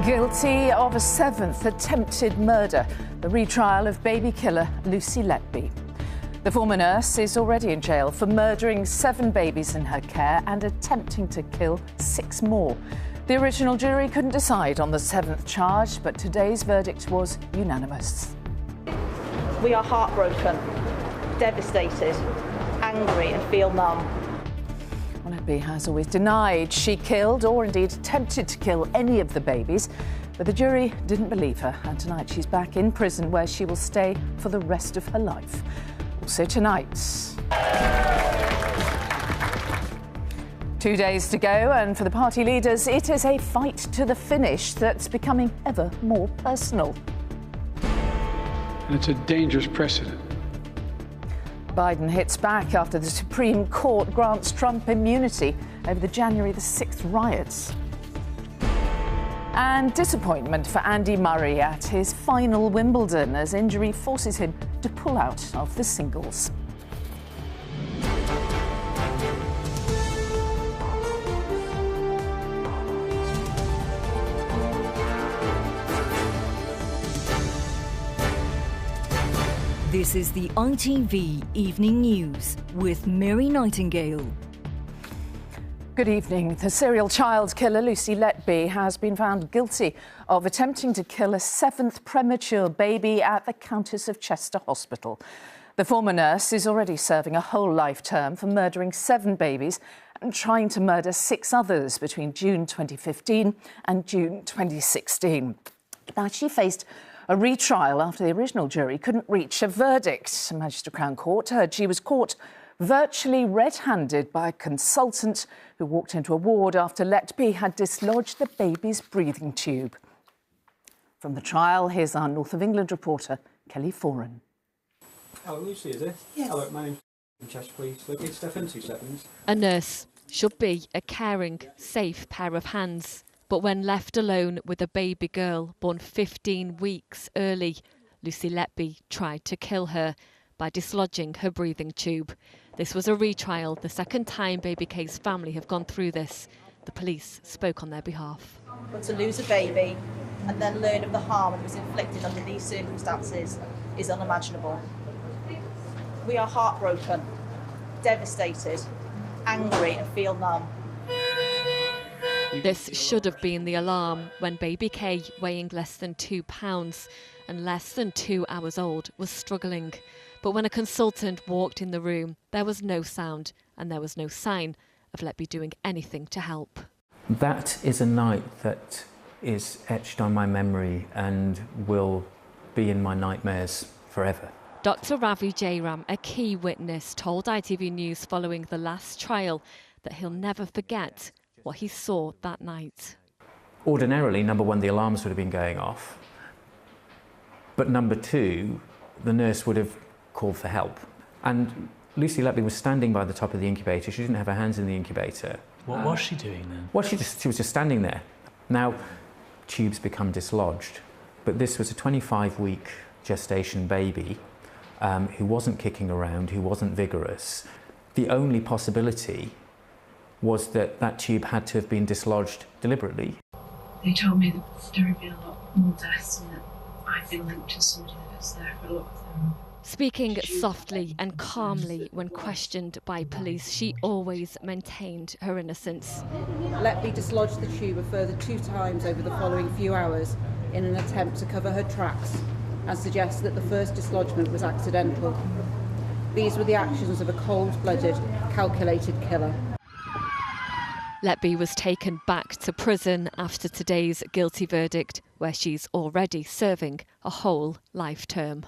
Guilty of a seventh attempted murder, the retrial of baby killer Lucy Letby. The former nurse is already in jail for murdering 7 babies in her care and attempting to kill 6 more. The original jury couldn't decide on the 7th charge, but today's verdict was unanimous. We are heartbroken, devastated, angry and feel numb. Letby has always denied she killed or indeed attempted to kill any of the babies, but the jury didn't believe her, and tonight she's back in prison where she will stay for the rest of her life. Also tonight. 2 days to go, and for the party leaders, it is a fight to the finish that's becoming ever more personal. And it's a dangerous precedent. Biden hits back after the Supreme Court grants Trump immunity over the January the 6th riots. And disappointment for Andy Murray at his final Wimbledon as injury forces him to pull out of the singles. This is the ITV Evening News with Mary Nightingale. Good evening. The serial child killer Lucy Letby has been found guilty of attempting to kill a 7th premature baby at the Countess of Chester Hospital. The former nurse is already serving a whole life term for murdering 7 babies and trying to murder 6 others between June 2015 and June 2016. Now, she faced a retrial after the original jury couldn't reach a verdict. Manchester Crown Court heard she was caught virtually red-handed by a consultant who walked into a ward after Letby had dislodged the baby's breathing tube. From the trial, here's our North of England reporter, Kelly Foran. Oh, Lucy, is it? Yes. Hello, my name's Chester, please. Locate Steph in 2 seconds. A nurse should be a caring, safe pair of hands. But when left alone with a baby girl born 15 weeks early, Lucy Letby tried to kill her by dislodging her breathing tube. This was a retrial, the second time baby Kay's family have gone through this. The police spoke on their behalf. But to lose a baby and then learn of the harm that was inflicted under these circumstances is unimaginable. We are heartbroken, devastated, angry and feel numb. This should have been the alarm when baby Kay, weighing less than 2 pounds and less than 2 hours old, was struggling. But when a consultant walked in the room, there was no sound and there was no sign of Letby doing anything to help. That is a night that is etched on my memory and will be in my nightmares forever. Dr. Ravi Jairam, a key witness, told ITV News following the last trial that he'll never forget what he saw that night. Ordinarily, number one, the alarms would have been going off. But number 2, the nurse would have called for help. And Lucy Letby was standing by the top of the incubator. She didn't have her hands in the incubator. What was she doing then? Well, she was just standing there. Now, tubes become dislodged. But this was a 25-week gestation baby who wasn't kicking around, who wasn't vigorous. The only possibility was that that tube had to have been dislodged deliberately. They told me that there would be a lot more deaths and that I'd been linked to somebody that was there for a lot of them. Speaking softly and calmly when questioned by police, she always maintained her innocence. Letby dislodged the tube a further 2 times over the following few hours in an attempt to cover her tracks and suggest that the first dislodgement was accidental. These were the actions of a cold-blooded, calculated killer. Letby was taken back to prison after today's guilty verdict, where she's already serving a whole life term.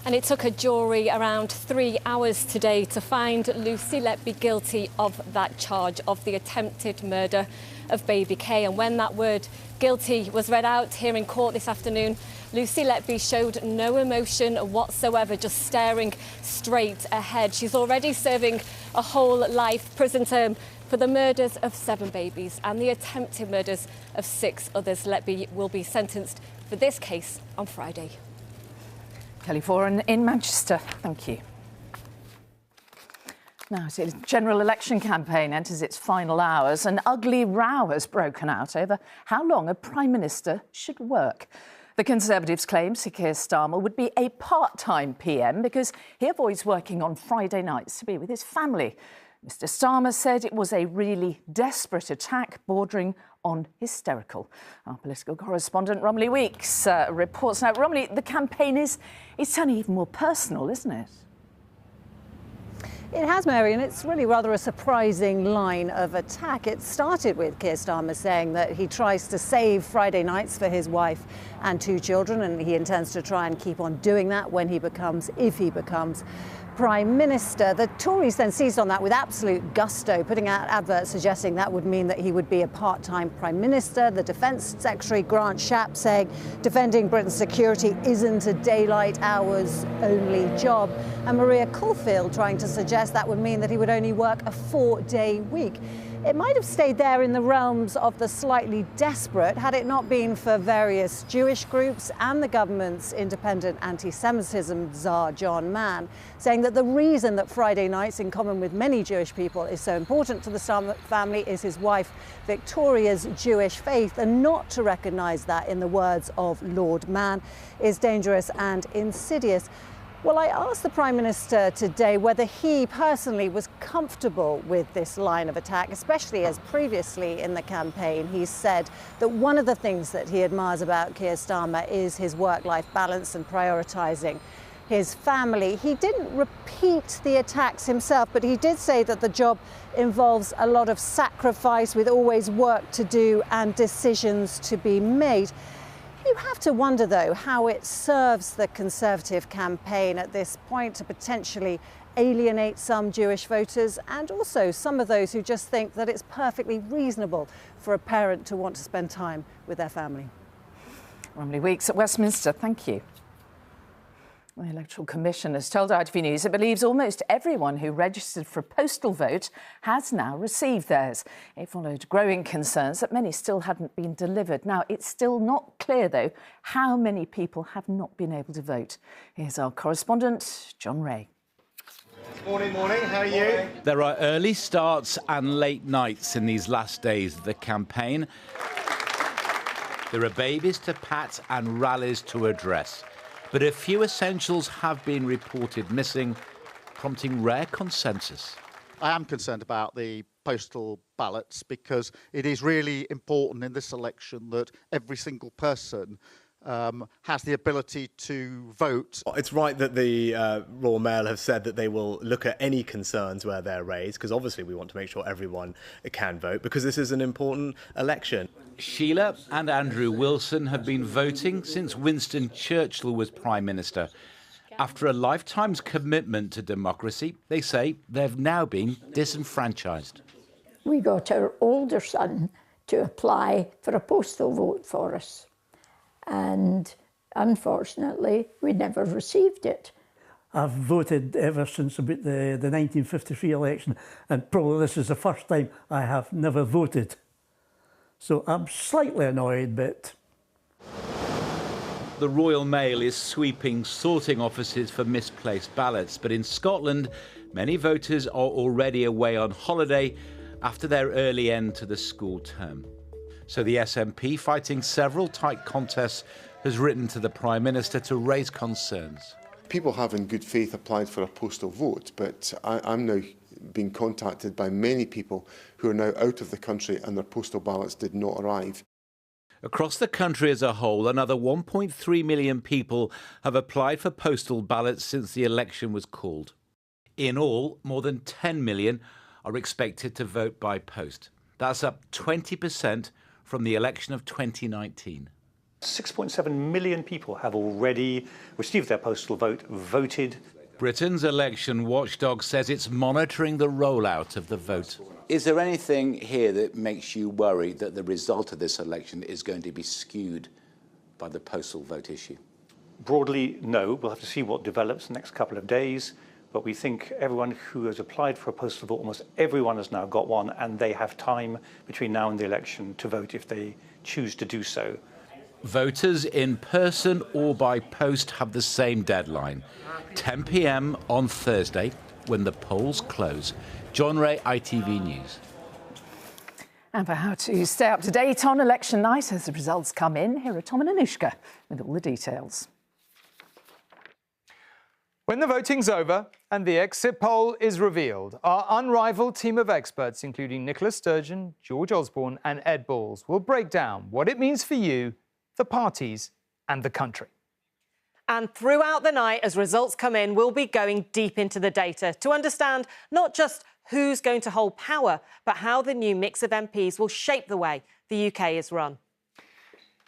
And it took a jury around 3 hours today to find Lucy Letby guilty of that charge of the attempted murder of baby Kay. And when that word guilty was read out here in court this afternoon, Lucy Letby showed no emotion whatsoever, just staring straight ahead. She's already serving a whole life prison term for the murders of 7 babies and the attempted murders of 6 others. Letby will be sentenced for this case on Friday. Kelly Foran in Manchester. Thank you. Now, the general election campaign enters its final hours. An ugly row has broken out over how long a Prime Minister should work. The Conservatives claim Sir Keir Starmer would be a part-time PM because he avoids working on Friday nights to be with his family. Mr Starmer said it was a really desperate attack bordering on hysterical. Our political correspondent Romilly Weeks reports. Now, Romilly, the campaign is turning even more personal, isn't it? It has, Mary, and it's really rather a surprising line of attack. It started with Keir Starmer saying that he tries to save Friday nights for his wife and 2 children, and he intends to try and keep on doing that when he becomes, if he becomes, Prime Minister. The Tories then seized on that with absolute gusto, putting out adverts suggesting that would mean that he would be a part-time Prime Minister. The Defence Secretary, Grant Shapps, saying defending Britain's security isn't a daylight hours only job. And Maria Caulfield trying to suggest that would mean that he would only work a 4-day week. It might have stayed there in the realms of the slightly desperate had it not been for various Jewish groups and the government's independent anti-Semitism czar, John Mann, saying that the reason that Friday nights, in common with many Jewish people, is so important to the Starmer family is his wife Victoria's Jewish faith, and not to recognise that, in the words of Lord Mann, is dangerous and insidious. Well, I asked the Prime Minister today whether he personally was comfortable with this line of attack, especially as previously in the campaign he said that one of the things that he admires about Keir Starmer is his work-life balance and prioritising his family. He didn't repeat the attacks himself, but he did say that the job involves a lot of sacrifice, with always work to do and decisions to be made. You have to wonder, though, how it serves the Conservative campaign at this point to potentially alienate some Jewish voters, and also some of those who just think that it's perfectly reasonable for a parent to want to spend time with their family. Romilly Weeks at Westminster, thank you. The Electoral Commission has told ITV News it believes almost everyone who registered for a postal vote has now received theirs. It followed growing concerns that many still hadn't been delivered. Now, it's still not clear, though, how many people have not been able to vote. Here's our correspondent, John Ray. Morning, how are you? There are early starts and late nights in these last days of the campaign. There are babies to pat and rallies to address. But a few essentials have been reported missing, prompting rare consensus. I am concerned about the postal ballots because it is really important in this election that every single person has the ability to vote. It's right that the Royal Mail have said that they will look at any concerns where they're raised, because obviously we want to make sure everyone can vote, because this is an important election. Sheila and Andrew Wilson have been voting since Winston Churchill was Prime Minister. After a lifetime's commitment to democracy, they say they've now been disenfranchised. We got our older son to apply for a postal vote for us, and unfortunately we never received it. I've voted ever since about the 1953 election, and probably this is the first time I have never voted. So I'm slightly annoyed, but... The Royal Mail is sweeping sorting offices for misplaced ballots, but in Scotland, many voters are already away on holiday after their early end to the school term. So the SNP, fighting several tight contests, has written to the Prime Minister to raise concerns. People have in good faith applied for a postal vote, but I'm now being contacted by many people who are now out of the country and their postal ballots did not arrive. Across the country as a whole, another 1.3 million people have applied for postal ballots since the election was called. In all, more than 10 million are expected to vote by post. That's up 20% from the election of 2019. 6.7 million people have already received their postal vote, voted. Britain's election watchdog says it's monitoring the rollout of the vote. Is there anything here that makes you worry that the result of this election is going to be skewed by the postal vote issue? Broadly, no. We'll have to see what develops the next couple of days. But we think everyone who has applied for a postal vote, almost everyone has now got one, and they have time between now and the election to vote if they choose to do so. Voters in person or by post have the same deadline, 10 p.m. on Thursday, when the polls close. John Ray, ITV News. And for how to stay up to date on election night as the results come in, here are Tom and Anushka with all the details. When the voting's over and the exit poll is revealed, our unrivaled team of experts, including Nicola Sturgeon, George Osborne and Ed Balls, will break down what it means for you, the parties and the country. And throughout the night, as results come in, we'll be going deep into the data to understand not just who's going to hold power, but how the new mix of MPs will shape the way the UK is run.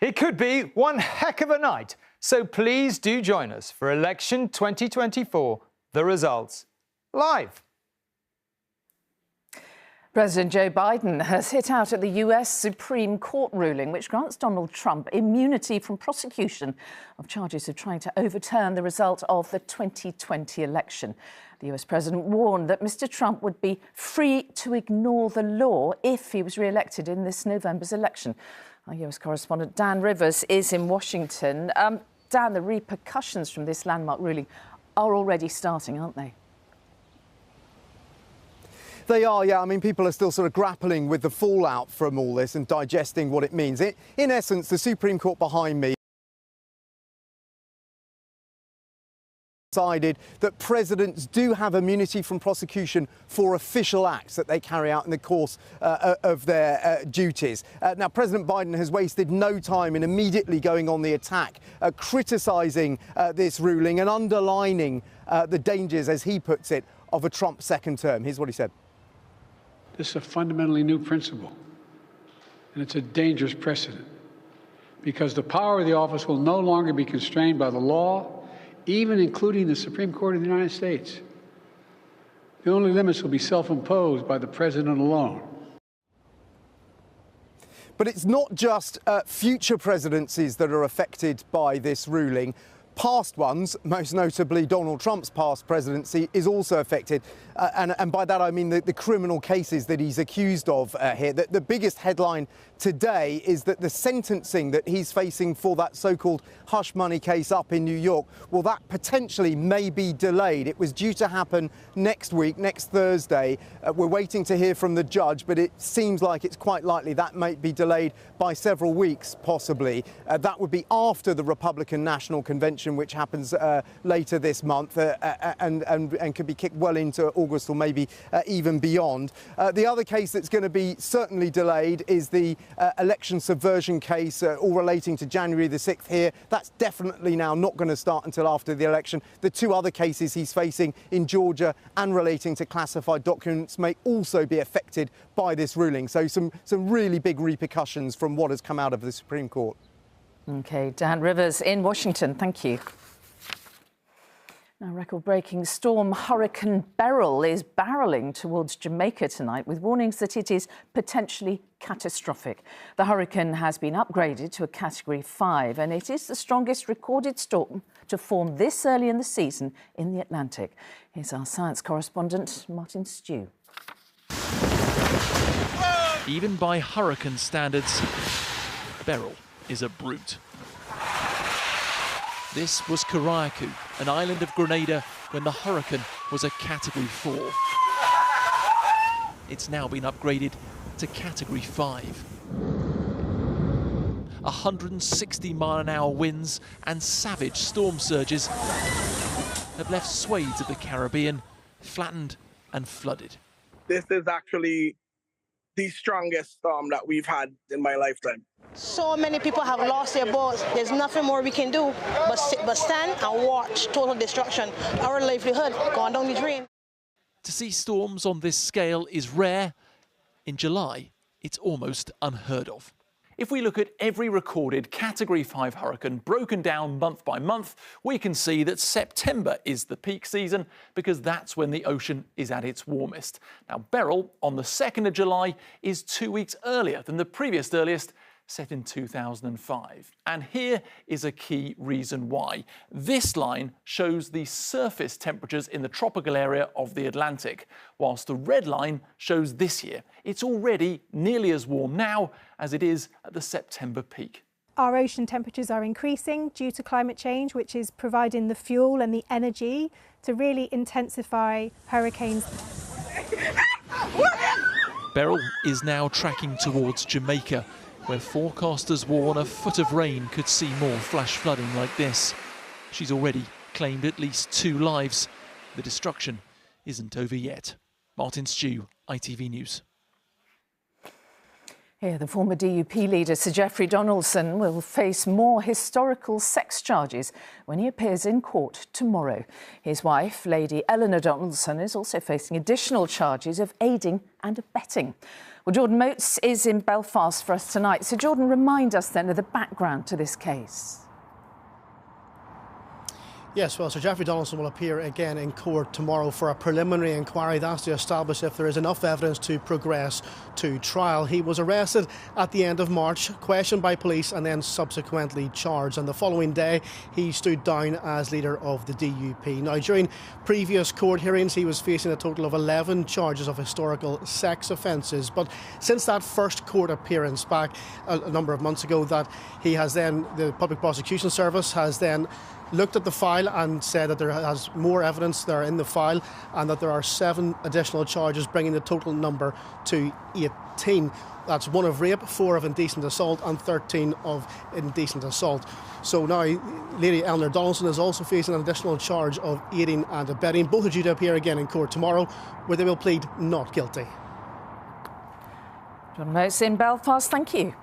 It could be one heck of a night, so please do join us for Election 2024, the results, live. President Joe Biden has hit out at the US Supreme Court ruling which grants Donald Trump immunity from prosecution of charges of trying to overturn the result of the 2020 election. The US president warned that Mr. Trump would be free to ignore the law if he was re-elected in this November's election. Our US correspondent Dan Rivers is in Washington. Dan, the repercussions from this landmark ruling are already starting, aren't they? They are, yeah. I mean, people are still sort of grappling with the fallout from all this and digesting what it means. In essence, the Supreme Court behind me decided that presidents do have immunity from prosecution for official acts that they carry out in the course of their duties. Now, President Biden has wasted no time in immediately going on the attack, criticising this ruling and underlining the dangers, as he puts it, of a Trump second term. Here's what he said. This is a fundamentally new principle, and it's a dangerous precedent, because the power of the office will no longer be constrained by the law, even including the Supreme Court of the United States. The only limits will be self-imposed by the president alone. But it's not just future presidencies that are affected by this ruling. Past ones, most notably Donald Trump's past presidency, is also affected. And by that I mean the criminal cases that he's accused of here. The biggest headline today is that the sentencing that he's facing for that so-called hush money case up in New York, well, that potentially may be delayed. It was due to happen next week, next Thursday. We're waiting to hear from the judge, but it seems like it's quite likely that might be delayed by several weeks, possibly. That would be after the Republican National Convention, which happens later this month and could be kicked well into August or maybe even beyond. The other case that's going to be certainly delayed is the election subversion case, all relating to January the 6th here. That's definitely now not going to start until after the election. The two other cases he's facing in Georgia and relating to classified documents may also be affected by this ruling. So some really big repercussions from what has come out of the Supreme Court. OK, Dan Rivers in Washington, thank you. Now, record-breaking storm Hurricane Beryl is barrelling towards Jamaica tonight with warnings that it is potentially catastrophic. The hurricane has been upgraded to a Category 5 and it is the strongest recorded storm to form this early in the season in the Atlantic. Here's our science correspondent, Martin Stew. Even by hurricane standards, Beryl is a brute. This was Carayacu, an island of Grenada, when the hurricane was a Category 4. It's now been upgraded to Category 5. 160-mile-an-hour winds and savage storm surges have left swathes of the Caribbean flattened and flooded. This is actually the strongest storm that we've had in my lifetime. So many people have lost their boats. There's nothing more we can do but stand and watch total destruction. Our livelihood gone down the drain. To see storms on this scale is rare. In July, it's almost unheard of. If we look at every recorded Category 5 hurricane broken down month by month, we can see that September is the peak season because that's when the ocean is at its warmest. Now, Beryl, on the 2nd of July, is 2 weeks earlier than the previous earliest, set in 2005. And here is a key reason why. This line shows the surface temperatures in the tropical area of the Atlantic, whilst the red line shows this year. It's already nearly as warm now as it is at the September peak. Our ocean temperatures are increasing due to climate change, which is providing the fuel and the energy to really intensify hurricanes. Beryl is now tracking towards Jamaica, where forecasters warn a foot of rain could see more flash flooding like this. She's already claimed at least 2 lives. The destruction isn't over yet. Martin Stew, ITV News. Here, the former DUP leader, Sir Geoffrey Donaldson, will face more historical sex charges when he appears in court tomorrow. His wife, Lady Eleanor Donaldson, is also facing additional charges of aiding and abetting. Well, Jordan Moats is in Belfast for us tonight. So, Jordan, remind us then of the background to this case. Yes, well, Sir Geoffrey Donaldson will appear again in court tomorrow for a preliminary inquiry. That's to establish if there is enough evidence to progress to trial. He was arrested at the end of March, questioned by police and then subsequently charged. And the following day, he stood down as leader of the DUP. Now, during previous court hearings, he was facing a total of 11 charges of historical sex offences. But since that first court appearance back a number of months ago, that he has then, the Public Prosecution Service has then looked at the file and said that there has more evidence there in the file and that there are 7 additional charges, bringing the total number to 18. That's 1 of rape, 4 of indecent assault and 13 of indecent assault. So now Lady Eleanor Donaldson is also facing an additional charge of aiding and abetting. Both are due to appear again in court tomorrow, where they will plead not guilty. John Moats in Belfast, thank you.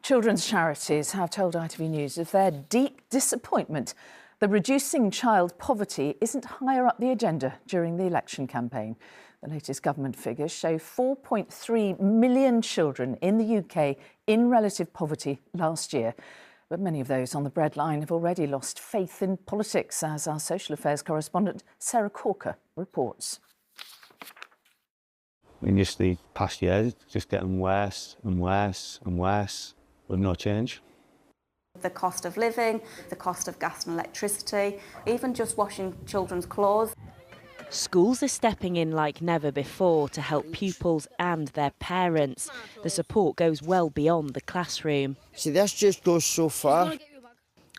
Children's charities have told ITV News of their deep disappointment that reducing child poverty isn't higher up the agenda during the election campaign. The latest government figures show 4.3 million children in the UK in relative poverty last year. But many of those on the breadline have already lost faith in politics, as our social affairs correspondent Sarah Corker reports. In just the past years, it's just getting worse and worse and worse with no change. The cost of living, the cost of gas and electricity, even just washing children's clothes. Schools are stepping in like never before to help pupils and their parents. The support goes well beyond the classroom. See, this just goes so far.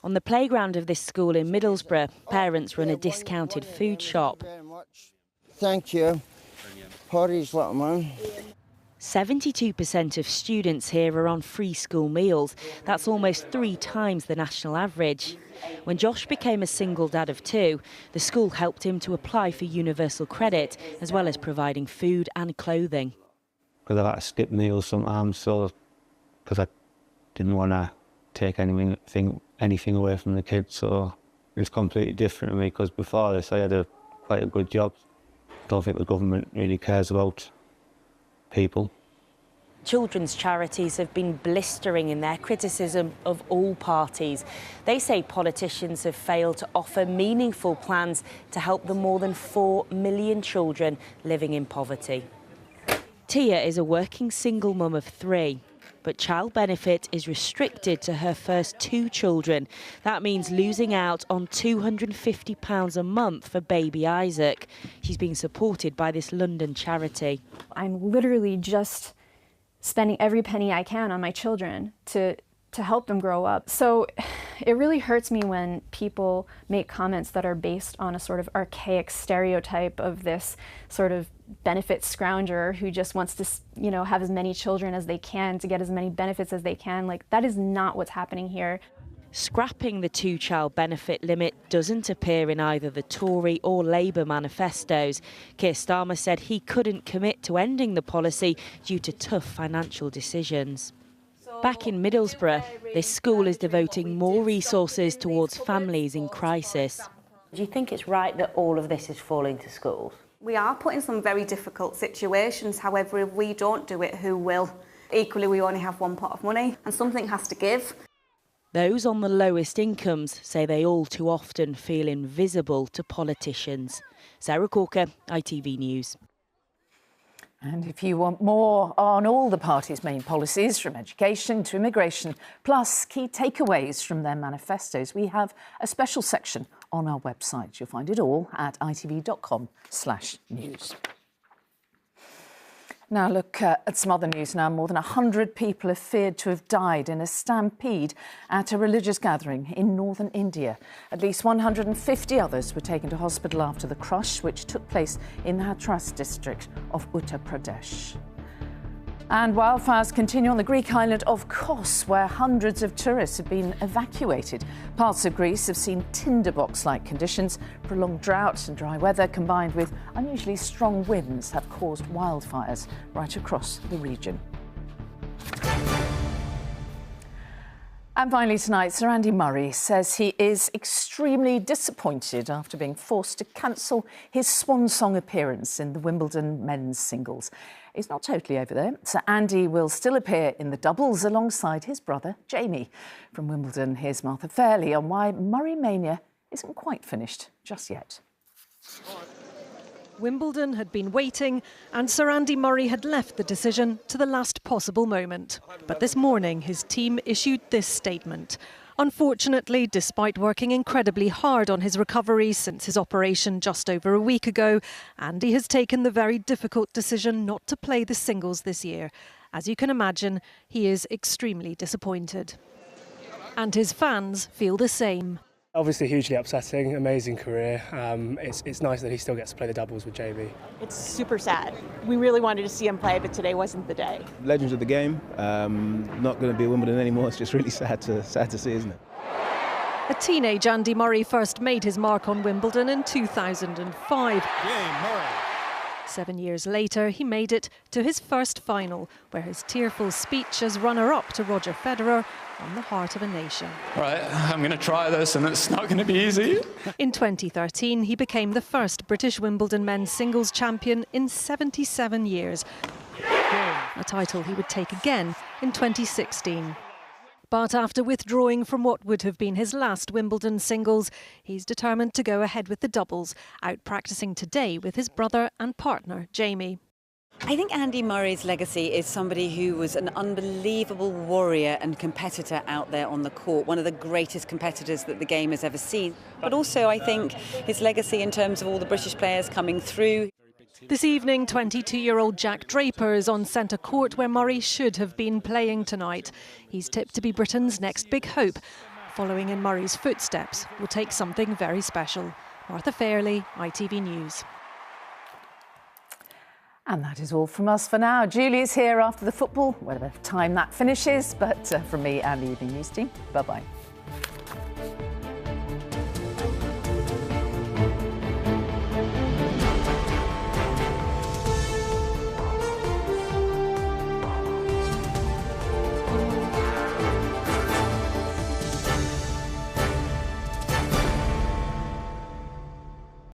On the playground of this school in Middlesbrough, parents run a discounted food shop. Thank you. Porridge, little man. 72% of students here are on free school meals. That's almost 3 times the national average. When Josh became a single dad of 2, the school helped him to apply for universal credit, as well as providing food and clothing. Because I've had to skip meals sometimes, so because I didn't want to take anything away from the kids, so it's completely different to me. Because before this, I had quite a good job. I don't think the government really cares about people. Children's charities have been blistering in their criticism of all parties. They say politicians have failed to offer meaningful plans to help the more than 4 million children living in poverty. Tia is a working single mum of 3. But child benefit is restricted to her first 2 children. That means losing out on £250 a month for baby Isaac. She's being supported by this London charity. I'm literally just spending every penny I can on my children to help them grow up. So it really hurts me when people make comments that are based on a sort of archaic stereotype of this sort of benefit scrounger who just wants to, you know, have as many children as they can to get as many benefits as they can. Like, that is not what's happening here. Scrapping the 2-child benefit limit doesn't appear in either the Tory or Labour manifestos. Keir Starmer said he couldn't commit to ending the policy due to tough financial decisions. Back in Middlesbrough, this school is devoting more resources towards families in crisis. Do you think it's right that all of this is falling to schools? We are put in some very difficult situations. However, if we don't do it, who will? Equally, we only have one pot of money and something has to give. Those on the lowest incomes say they all too often feel invisible to politicians. Sarah Corker, ITV News. And if you want more on all the parties' main policies, from education to immigration, plus key takeaways from their manifestos, we have a special section on our website. You'll find it all at itv.com/news. Now look at some other news now. More than 100 people are feared to have died in a stampede at a religious gathering in northern India. At least 150 others were taken to hospital after the crush, which took place in the Hathras district of Uttar Pradesh. And wildfires continue on the Greek island of Kos, where hundreds of tourists have been evacuated. Parts of Greece have seen tinderbox-like conditions. Prolonged drought and dry weather combined with unusually strong winds have caused wildfires right across the region. And finally tonight, Sir Andy Murray says he is extremely disappointed after being forced to cancel his swan song appearance in the Wimbledon men's singles. He's not totally over there. Sir Andy will still appear in the doubles alongside his brother Jamie. From Wimbledon, here's Martha Fairley on why Murray Mania isn't quite finished just yet. Wimbledon had been waiting and Sir Andy Murray had left the decision to the last possible moment. But this morning his team issued this statement. Unfortunately, despite working incredibly hard on his recovery since his operation just over a week ago, Andy has taken the very difficult decision not to play the singles this year. As you can imagine, he is extremely disappointed. And his fans feel the same. Obviously hugely upsetting, amazing career. It's nice that he still gets to play the doubles with Jamie. It's super sad. We really wanted to see him play, but today wasn't the day. Legends of the game, not going to be at Wimbledon anymore. It's just really sad to see, isn't it? A teenage Andy Murray first made his mark on Wimbledon in 2005. Game Murray. 7 years later, he made it to his first final, where his tearful speech as runner-up to Roger Federer won the heart of a nation. Right, I'm going to try this and it's not going to be easy. In 2013, he became the first British Wimbledon men's singles champion in 77 years, a title he would take again in 2016. But after withdrawing from what would have been his last Wimbledon singles, he's determined to go ahead with the doubles, out practicing today with his brother and partner, Jamie. I think Andy Murray's legacy is somebody who was an unbelievable warrior and competitor out there on the court, one of the greatest competitors that the game has ever seen. But also I think his legacy in terms of all the British players coming through. This evening, 22-year-old Jack Draper is on centre court where Murray should have been playing tonight. He's tipped to be Britain's next big hope. Following in Murray's footsteps will take something very special. Martha Fairley, ITV News. And that is all from us for now. Julie is here after the football, whatever time that finishes. But from me and the Evening News team, bye-bye.